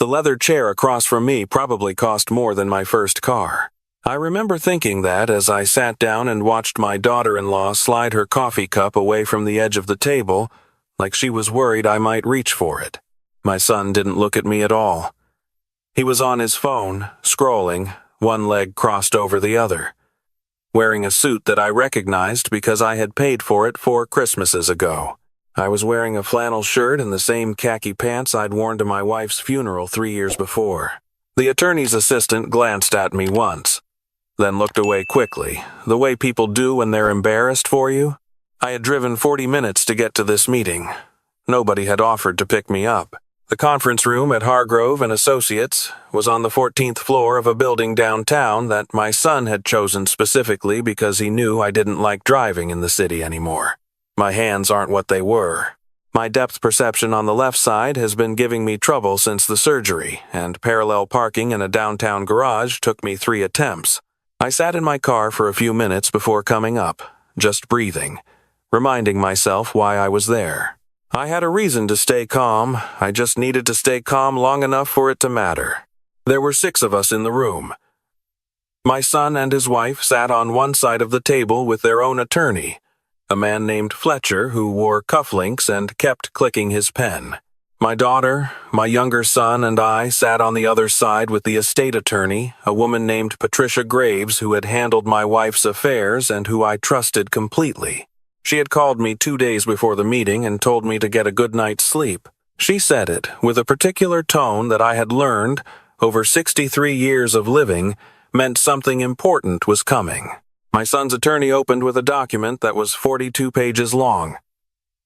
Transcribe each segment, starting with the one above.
The leather chair across from me probably cost more than my first car. I remember thinking that as I sat down and watched my daughter-in-law slide her coffee cup away from the edge of the table, like she was worried I might reach for it. My son didn't look at me at all. He was on his phone, scrolling, one leg crossed over the other, wearing a suit that I recognized because I had paid for it 4 Christmases ago. I was wearing a flannel shirt and the same khaki pants I'd worn to my wife's funeral 3 years before. The attorney's assistant glanced at me once, then looked away quickly, the way people do when they're embarrassed for you. I had driven 40 minutes to get to this meeting. Nobody had offered to pick me up. The conference room at Hargrove and Associates was on the 14th floor of a building downtown that my son had chosen specifically because he knew I didn't like driving in the city anymore. My hands aren't what they were. My depth perception on the left side has been giving me trouble since the surgery, and parallel parking in a downtown garage took me 3 attempts. I sat in my car for a few minutes before coming up, just breathing, reminding myself why I was there. I had a reason to stay calm. I just needed to stay calm long enough for it to matter. There were 6 of us in the room. My son and his wife sat on one side of the table with their own attorney, a man named Fletcher who wore cufflinks and kept clicking his pen. My daughter, my younger son, and I sat on the other side with the estate attorney, a woman named Patricia Graves who had handled my wife's affairs and who I trusted completely. She had called me 2 days before the meeting and told me to get a good night's sleep. She said it with a particular tone that I had learned, over 63 years of living, meant something important was coming. My son's attorney opened with a document that was 42 pages long.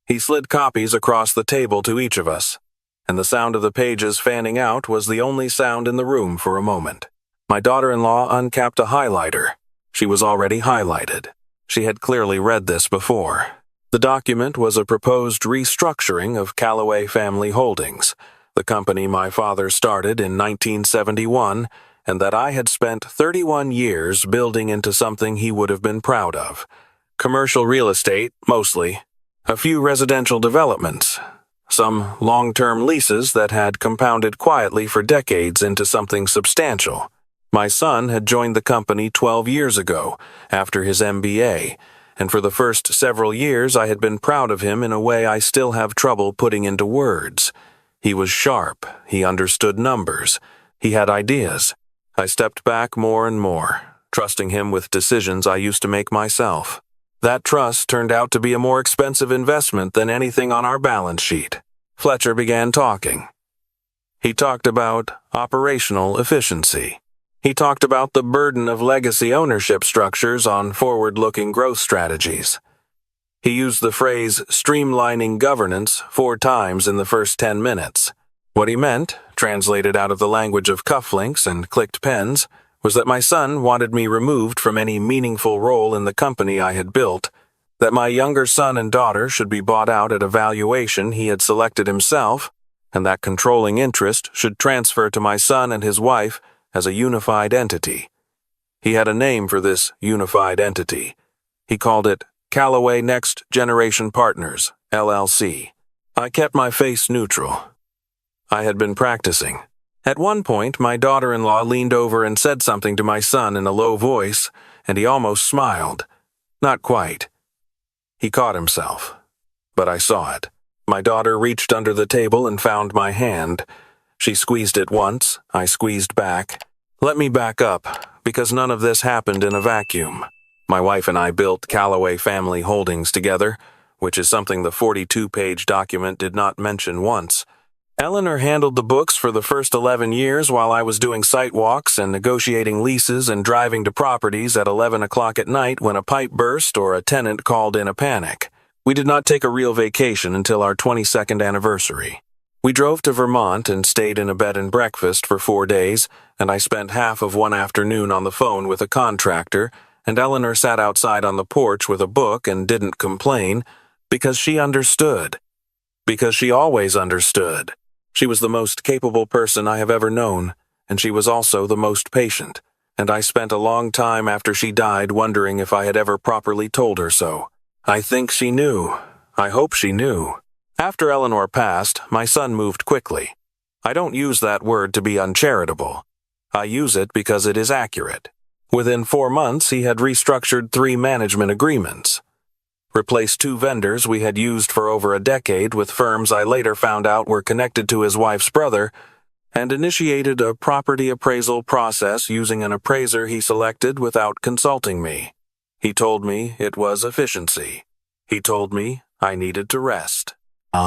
He slid copies across the table to each of us, and the sound of the pages fanning out was the only sound in the room for a moment. My daughter-in-law uncapped a highlighter. She was already highlighted. She had clearly read this before. The document was a proposed restructuring of Callaway Family Holdings, the company my father started in 1971, and that I had spent 31 years building into something he would have been proud of. Commercial real estate, mostly. A few residential developments. Some long-term leases that had compounded quietly for decades into something substantial. My son had joined the company 12 years ago, after his MBA, and for the first several years I had been proud of him in a way I still have trouble putting into words. He was sharp, he understood numbers, he had ideas. I stepped back more and more, trusting him with decisions I used to make myself. That trust turned out to be a more expensive investment than anything on our balance sheet. Fletcher began talking. He talked about operational efficiency. He talked about the burden of legacy ownership structures on forward-looking growth strategies. He used the phrase streamlining governance 4 times in the first 10 minutes. What he meant, translated out of the language of cufflinks and clicked pens, was that my son wanted me removed from any meaningful role in the company I had built, that my younger son and daughter should be bought out at a valuation he had selected himself, and that controlling interest should transfer to my son and his wife as a unified entity. He had a name for this unified entity. He called it Callaway Next Generation Partners, LLC. I kept my face neutral. I had been practicing. At one point, my daughter-in-law leaned over and said something to my son in a low voice, and he almost smiled. Not quite. He caught himself. But I saw it. My daughter reached under the table and found my hand. She squeezed it once. I squeezed back. Let me back up, because none of this happened in a vacuum. My wife and I built Callaway Family Holdings together, which is something the 42-page document did not mention once. Eleanor handled the books for the first 11 years while I was doing site walks and negotiating leases and driving to properties at 11 o'clock at night when a pipe burst or a tenant called in a panic. We did not take a real vacation until our 22nd anniversary. We drove to Vermont and stayed in a bed and breakfast for 4 days, and I spent half of one afternoon on the phone with a contractor, and Eleanor sat outside on the porch with a book and didn't complain, because she understood. Because she always understood. She was the most capable person I have ever known, and she was also the most patient, and I spent a long time after she died wondering if I had ever properly told her so. I think she knew. I hope she knew. After Eleanor passed, my son moved quickly. I don't use that word to be uncharitable. I use it because it is accurate. Within 4 months, he had restructured 3 management agreements, replaced 2 vendors we had used for over a decade with firms I later found out were connected to his wife's brother, and initiated a property appraisal process using an appraiser he selected without consulting me. He told me it was efficiency. He told me I needed to rest.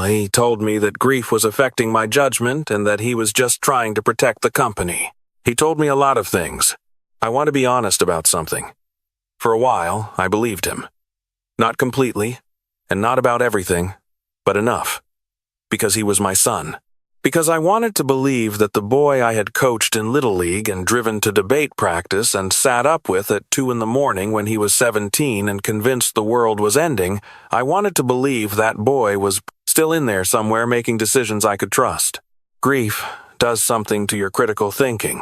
He told me that grief was affecting my judgment and that he was just trying to protect the company. He told me a lot of things. I want to be honest about something. For a while, I believed him. Not completely, and not about everything, but enough. Because he was my son. Because I wanted to believe that the boy I had coached in Little League and driven to debate practice and sat up with at 2 in the morning when he was 17 and convinced the world was ending, I wanted to believe that boy was still in there somewhere making decisions I could trust. Grief does something to your critical thinking.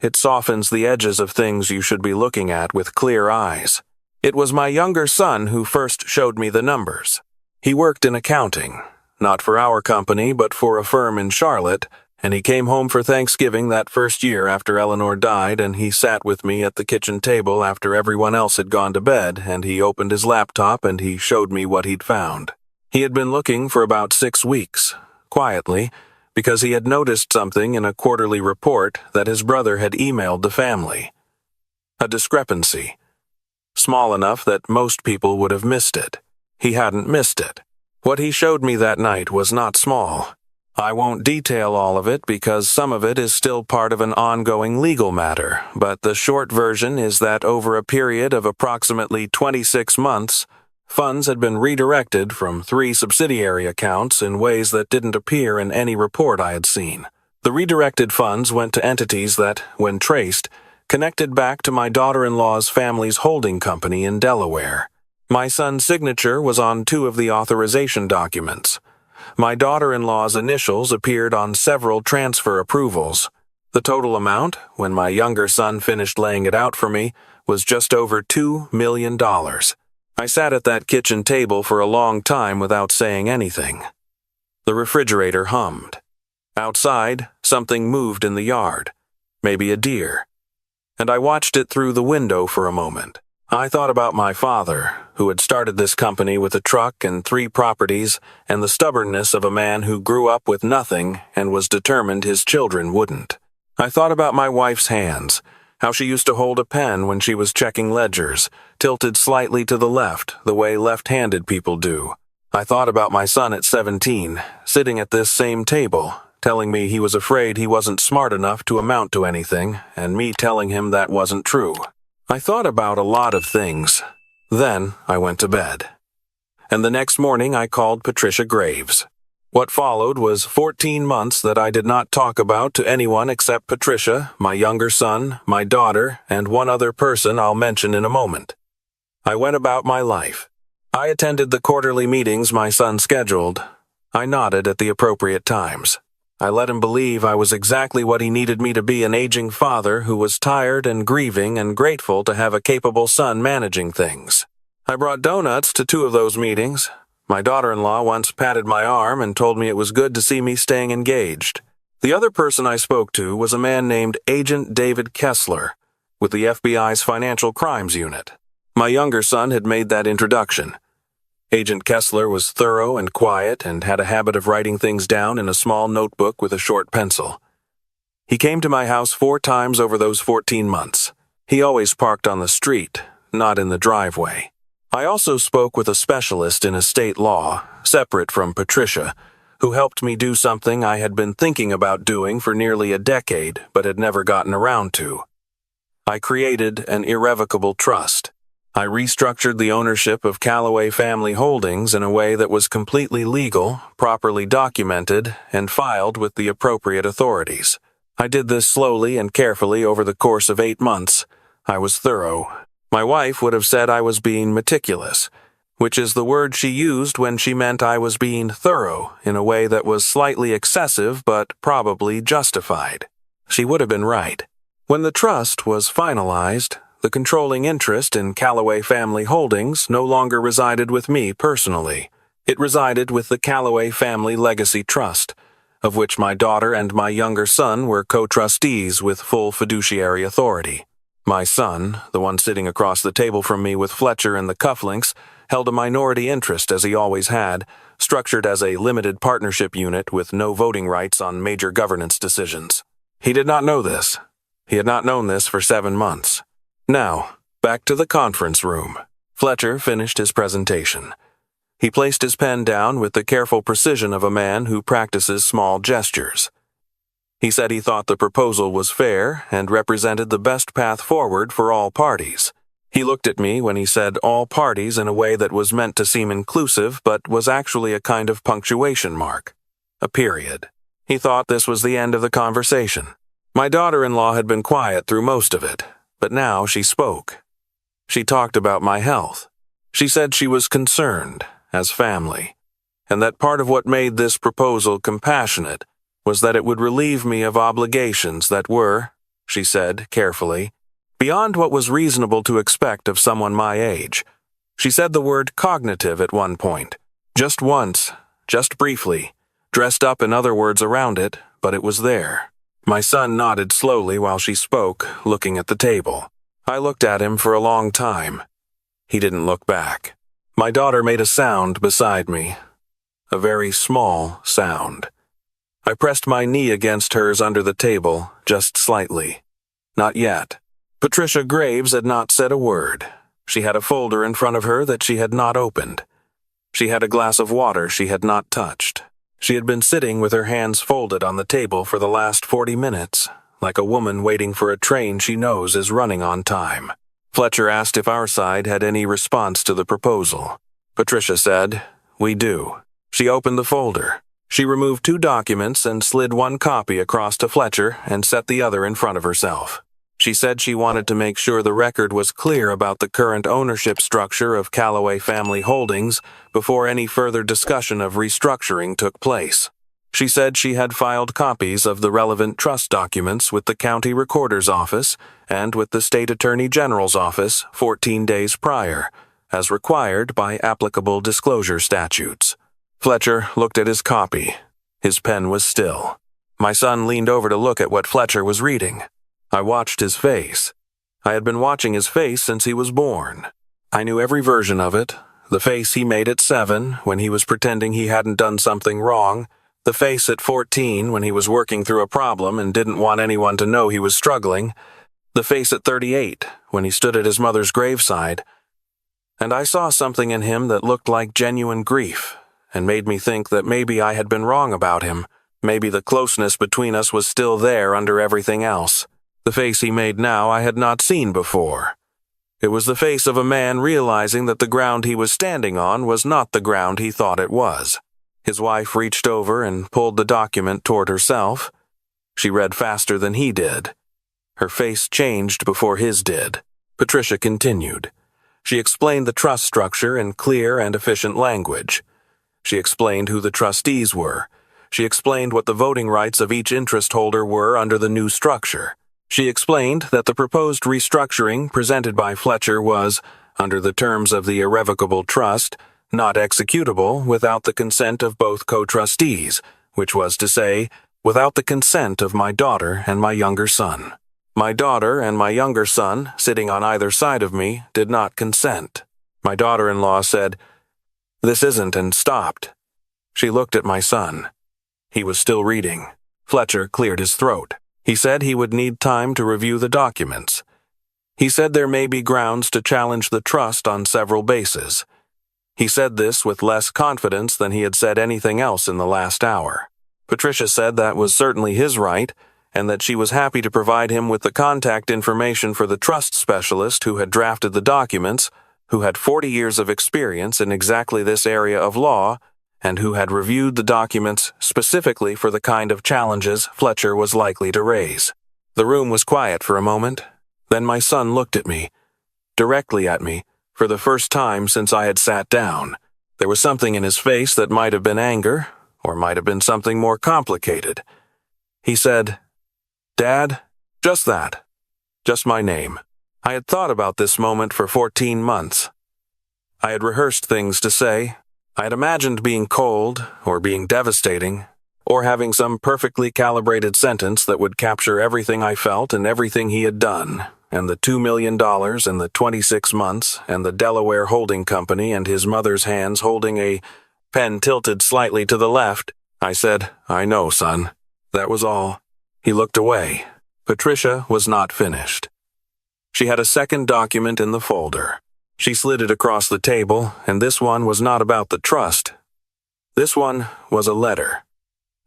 It softens the edges of things you should be looking at with clear eyes. It was my younger son who first showed me the numbers. He worked in accounting. Not for our company, but for a firm in Charlotte, and he came home for Thanksgiving that first year after Eleanor died, and he sat with me at the kitchen table after everyone else had gone to bed, and he opened his laptop and he showed me what he'd found. He had been looking for about 6 weeks, quietly, because he had noticed something in a quarterly report that his brother had emailed the family. A discrepancy. Small enough that most people would have missed it. He hadn't missed it. What he showed me that night was not small. I won't detail all of it because some of it is still part of an ongoing legal matter, but the short version is that over a period of approximately 26 months, funds had been redirected from 3 subsidiary accounts in ways that didn't appear in any report I had seen. The redirected funds went to entities that, when traced, connected back to my daughter-in-law's family's holding company in Delaware. My son's signature was on 2 of the authorization documents. My daughter-in-law's initials appeared on several transfer approvals. The total amount, when my younger son finished laying it out for me, was just over $2 million. I sat at that kitchen table for a long time without saying anything. The refrigerator hummed. Outside, something moved in the yard, maybe a deer, and I watched it through the window for a moment. I thought about my father, who had started this company with a truck and 3 properties, and the stubbornness of a man who grew up with nothing and was determined his children wouldn't. I thought about my wife's hands, how she used to hold a pen when she was checking ledgers, tilted slightly to the left, the way left-handed people do. I thought about my son at 17, sitting at this same table, telling me he was afraid he wasn't smart enough to amount to anything, and me telling him that wasn't true. I thought about a lot of things. Then I went to bed. And the next morning I called Patricia Graves. What followed was 14 months that I did not talk about to anyone except Patricia, my younger son, my daughter, and one other person I'll mention in a moment. I went about my life. I attended the quarterly meetings my son scheduled. I nodded at the appropriate times. I let him believe I was exactly what he needed me to be, an aging father who was tired and grieving and grateful to have a capable son managing things. I brought donuts to 2 of those meetings. My daughter-in-law once patted my arm and told me it was good to see me staying engaged. The other person I spoke to was a man named Agent David Kessler, with the FBI's Financial Crimes Unit. My younger son had made that introduction. Agent Kessler was thorough and quiet and had a habit of writing things down in a small notebook with a short pencil. He came to my house 4 times over those 14 months. He always parked on the street, not in the driveway. I also spoke with a specialist in estate law, separate from Patricia, who helped me do something I had been thinking about doing for nearly a decade but had never gotten around to. I created an irrevocable trust. I restructured the ownership of Callaway Family Holdings in a way that was completely legal, properly documented, and filed with the appropriate authorities. I did this slowly and carefully over the course of 8 months. I was thorough. My wife would have said I was being meticulous, which is the word she used when she meant I was being thorough in a way that was slightly excessive but probably justified. She would have been right. When the trust was finalized, the controlling interest in Callaway Family Holdings no longer resided with me personally. It resided with the Callaway Family Legacy Trust, of which my daughter and my younger son were co-trustees with full fiduciary authority. My son, the one sitting across the table from me with Fletcher in the cufflinks, held a minority interest as he always had, structured as a limited partnership unit with no voting rights on major governance decisions. He did not know this. He had not known this for 7 months. Now, back to the conference room. Fletcher finished his presentation. He placed his pen down with the careful precision of a man who practices small gestures. He said he thought the proposal was fair and represented the best path forward for all parties. He looked at me when he said all parties in a way that was meant to seem inclusive but was actually a kind of punctuation mark. A period. He thought this was the end of the conversation. My daughter-in-law had been quiet through most of it, but now she spoke. She talked about my health. She said she was concerned, as family, and that part of what made this proposal compassionate was that it would relieve me of obligations that were, she said carefully, beyond what was reasonable to expect of someone my age. She said the word cognitive at one point. Just once, just briefly, dressed up in other words around it, but it was there. My son nodded slowly while she spoke, looking at the table. I looked at him for a long time. He didn't look back. My daughter made a sound beside me. A very small sound. I pressed my knee against hers under the table, just slightly. Not yet. Patricia Graves had not said a word. She had a folder in front of her that she had not opened. She had a glass of water she had not touched. She had been sitting with her hands folded on the table for the last 40 minutes, like a woman waiting for a train she knows is running on time. Fletcher asked if our side had any response to the proposal. Patricia said, "We do." She opened the folder. She removed 2 documents and slid one copy across to Fletcher and set the other in front of herself. She said she wanted to make sure the record was clear about the current ownership structure of Calloway Family Holdings before any further discussion of restructuring took place. She said she had filed copies of the relevant trust documents with the county recorder's office and with the state attorney general's office 14 days prior, as required by applicable disclosure statutes. Fletcher looked at his copy. His pen was still. My son leaned over to look at what Fletcher was reading. I watched his face. I had been watching his face since he was born. I knew every version of it. The face he made at 7 when he was pretending he hadn't done something wrong. The face at 14 when he was working through a problem and didn't want anyone to know he was struggling. The face at 38 when he stood at his mother's graveside. And I saw something in him that looked like genuine grief, and made me think that maybe I had been wrong about him. Maybe the closeness between us was still there under everything else. The face he made now I had not seen before. It was the face of a man realizing that the ground he was standing on was not the ground he thought it was. His wife reached over and pulled the document toward herself. She read faster than he did. Her face changed before his did. Patricia continued. She explained the trust structure in clear and efficient language. She explained who the trustees were. She explained what the voting rights of each interest holder were under the new structure. She explained that the proposed restructuring presented by Fletcher was, under the terms of the irrevocable trust, not executable without the consent of both co-trustees, which was to say, without the consent of my daughter and my younger son. My daughter and my younger son, sitting on either side of me, did not consent. My daughter-in-law said, "This isn't," and stopped. She looked at my son. He was still reading. Fletcher cleared his throat. He said he would need time to review the documents. He said there may be grounds to challenge the trust on several bases. He said this with less confidence than he had said anything else in the last hour. Patricia said that was certainly his right, and that she was happy to provide him with the contact information for the trust specialist who had drafted the documents, who had 40 years of experience in exactly this area of law, and who had reviewed the documents specifically for the kind of challenges Fletcher was likely to raise. The room was quiet for a moment. Then my son looked at me, directly at me, for the first time since I had sat down. There was something in his face that might have been anger, or might have been something more complicated. He said, "Dad," just that, just my name. I had thought about this moment for 14 months. I had rehearsed things to say. I had imagined being cold, or being devastating, or having some perfectly calibrated sentence that would capture everything I felt and everything he had done, and the $2 million and the 26 months, and the Delaware holding company and his mother's hands holding a pen tilted slightly to the left. I said, "I know, son." That was all. He looked away. Patricia was not finished. She had a second document in the folder. She slid it across the table, and this one was not about the trust. This one was a letter,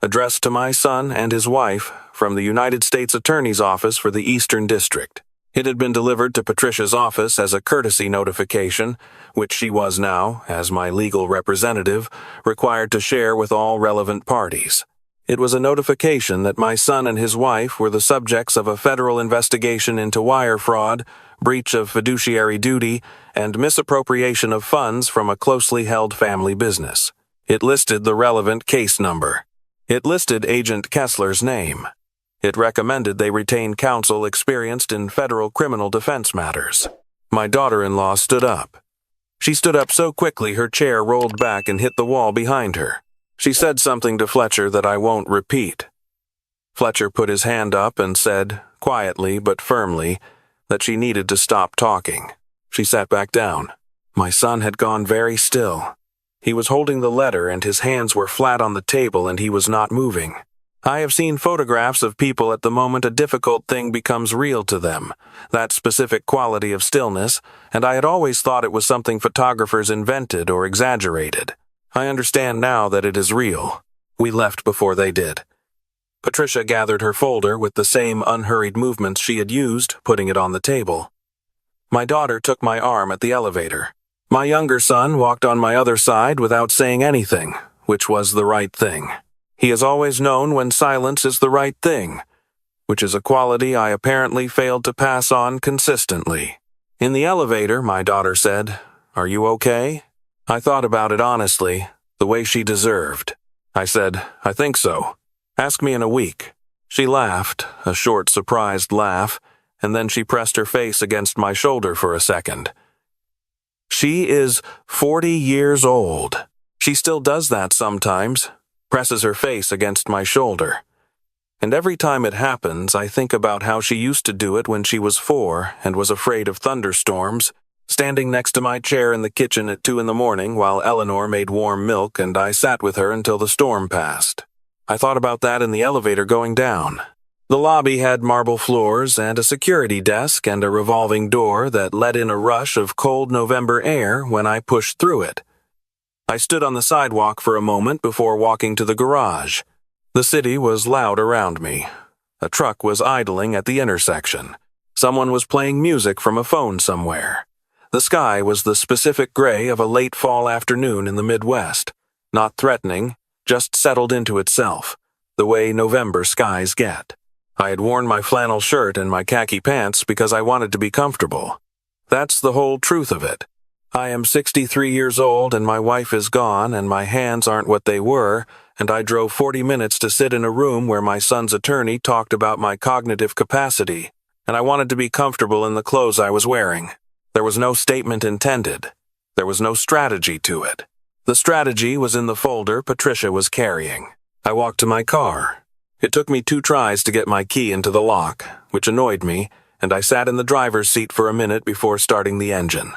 addressed to my son and his wife from the United States Attorney's Office for the Eastern District. It had been delivered to Patricia's office as a courtesy notification, which she was now, as my legal representative, required to share with all relevant parties. It was a notification that my son and his wife were the subjects of a federal investigation into wire fraud, breach of fiduciary duty, and misappropriation of funds from a closely held family business. It listed the relevant case number. It listed Agent Kessler's name. It recommended they retain counsel experienced in federal criminal defense matters. My daughter-in-law stood up. She stood up so quickly her chair rolled back and hit the wall behind her. She said something to Fletcher that I won't repeat. Fletcher put his hand up and said, quietly but firmly, that she needed to stop talking. She sat back down. My son had gone very still. He was holding the letter and his hands were flat on the table and he was not moving. I have seen photographs of people at the moment a difficult thing becomes real to them, that specific quality of stillness, and I had always thought it was something photographers invented or exaggerated. I understand now that it is real. We left before they did. Patricia gathered her folder with the same unhurried movements she had used, putting it on the table. My daughter took my arm at the elevator. My younger son walked on my other side without saying anything, which was the right thing. He has always known when silence is the right thing, which is a quality I apparently failed to pass on consistently. In the elevator, my daughter said, "Are you okay?" I thought about it honestly, the way she deserved. I said, "I think so. Ask me in a week." She laughed, a short, surprised laugh, and then she pressed her face against my shoulder for a second. She is 40 years old. She still does that sometimes, presses her face against my shoulder. And every time it happens, I think about how she used to do it when she was 4 and was afraid of thunderstorms, standing next to my chair in the kitchen at 2 a.m. while Eleanor made warm milk and I sat with her until the storm passed. I thought about that in the elevator going down. The lobby had marble floors and a security desk and a revolving door that let in a rush of cold November air when I pushed through it. I stood on the sidewalk for a moment before walking to the garage. The city was loud around me. A truck was idling at the intersection. Someone was playing music from a phone somewhere. The sky was the specific gray of a late fall afternoon in the Midwest, not threatening, just settled into itself, the way November skies get. I had worn my flannel shirt and my khaki pants because I wanted to be comfortable. That's the whole truth of it. I am 63 years old and my wife is gone and my hands aren't what they were, and I drove 40 minutes to sit in a room where my son's attorney talked about my cognitive capacity, and I wanted to be comfortable in the clothes I was wearing. There was no statement intended. There was no strategy to it. The strategy was in the folder Patricia was carrying. I walked to my car. It took me 2 tries to get my key into the lock, which annoyed me, and I sat in the driver's seat for a minute before starting the engine.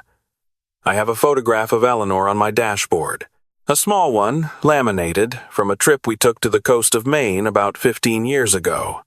I have a photograph of Eleanor on my dashboard. A small one, laminated, from a trip we took to the coast of Maine about 15 years ago.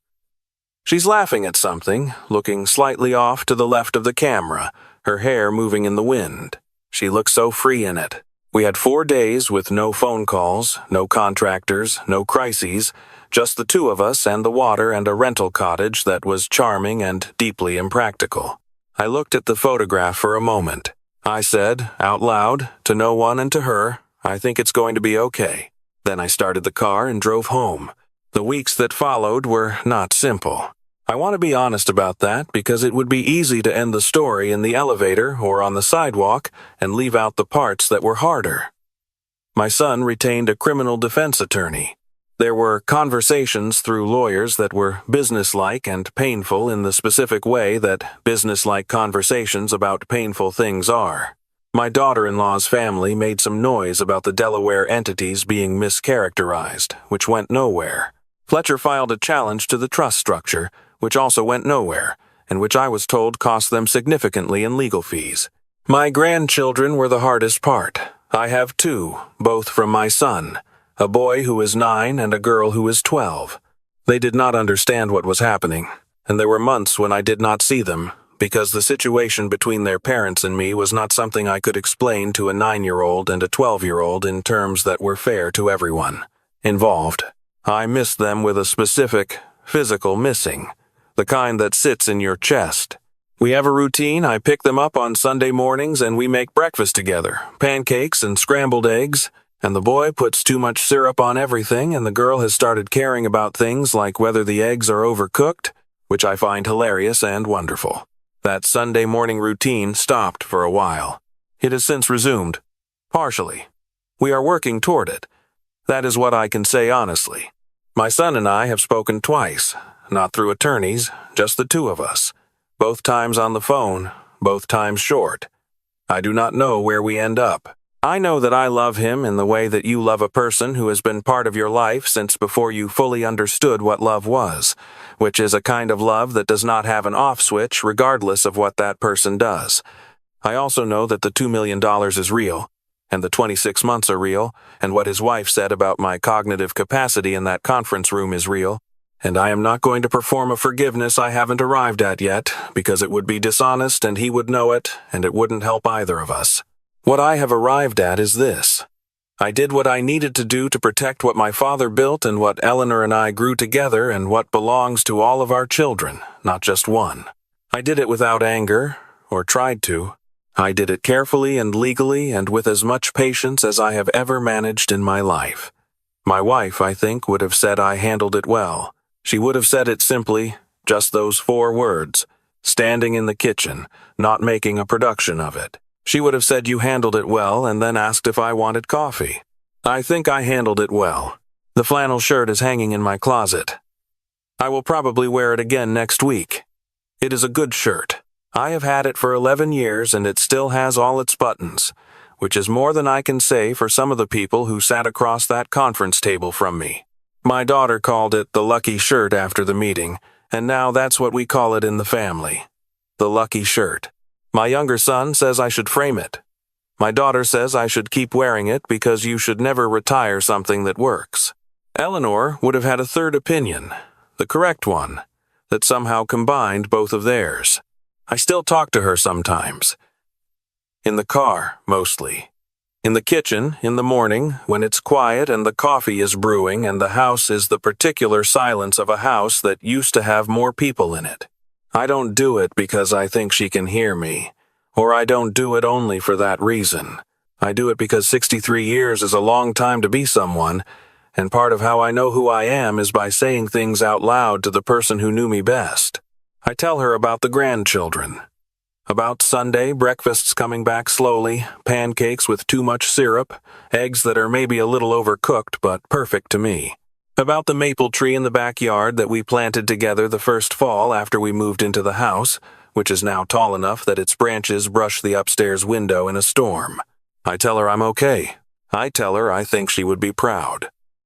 She's laughing at something, looking slightly off to the left of the camera, her hair moving in the wind. She looks so free in it. We had 4 days with no phone calls, no contractors, no crises, just the 2 of us and the water and a rental cottage that was charming and deeply impractical. I looked at the photograph for a moment. I said, out loud, to no one and to her, "I think it's going to be okay." Then I started the car and drove home. The weeks that followed were not simple. I want to be honest about that because it would be easy to end the story in the elevator or on the sidewalk and leave out the parts that were harder. My son retained a criminal defense attorney. There were conversations through lawyers that were businesslike and painful in the specific way that businesslike conversations about painful things are. My daughter-in-law's family made some noise about the Delaware entities being mischaracterized, which went nowhere. Fletcher filed a challenge to the trust structure, which also went nowhere, and which I was told cost them significantly in legal fees. My grandchildren were the hardest part. I have two, both from my son, a boy who is 9 and a girl who is 12. They did not understand what was happening, and there were months when I did not see them, because the situation between their parents and me was not something I could explain to a 9-year-old and a 12-year-old in terms that were fair to everyone involved. I missed them with a specific, physical missing, the kind that sits in your chest. We have a routine. I pick them up on Sunday mornings and we make breakfast together, pancakes and scrambled eggs, and the boy puts too much syrup on everything and the girl has started caring about things like whether the eggs are overcooked, which I find hilarious and wonderful. That Sunday morning routine stopped for a while. It has since resumed. Partially. We are working toward it. That is what I can say honestly. My son and I have spoken twice, not through attorneys, just the two of us. Both times on the phone, both times short. I do not know where we end up. I know that I love him in the way that you love a person who has been part of your life since before you fully understood what love was, which is a kind of love that does not have an off switch regardless of what that person does. I also know that the $2 million is real, and the 26 months are real, and what his wife said about my cognitive capacity in that conference room is real, and I am not going to perform a forgiveness I haven't arrived at yet, because it would be dishonest and he would know it, and it wouldn't help either of us. What I have arrived at is this. I did what I needed to do to protect what my father built and what Eleanor and I grew together and what belongs to all of our children, not just one. I did it without anger, or tried to. I did it carefully and legally and with as much patience as I have ever managed in my life. My wife, I think, would have said I handled it well. She would have said it simply, just those 4 words, standing in the kitchen, not making a production of it. She would have said you handled it well and then asked if I wanted coffee. I think I handled it well. The flannel shirt is hanging in my closet. I will probably wear it again next week. It is a good shirt. I have had it for 11 years and it still has all its buttons, which is more than I can say for some of the people who sat across that conference table from me. My daughter called it the lucky shirt after the meeting, and now that's what we call it in the family. The lucky shirt. My younger son says I should frame it. My daughter says I should keep wearing it because you should never retire something that works. Eleanor would have had a third opinion, the correct one, that somehow combined both of theirs. I still talk to her sometimes. In the car, mostly. In the kitchen, in the morning, when it's quiet and the coffee is brewing and the house is the particular silence of a house that used to have more people in it. I don't do it because I think she can hear me, or I don't do it only for that reason. I do it because 63 years is a long time to be someone, and part of how I know who I am is by saying things out loud to the person who knew me best. I tell her about the grandchildren. About Sunday breakfasts coming back slowly, pancakes with too much syrup, eggs that are maybe a little overcooked but perfect to me. About the maple tree in the backyard that we planted together the first fall after we moved into the house, which is now tall enough that its branches brush the upstairs window in a storm. I tell her I'm okay. I tell her I think she would be proud.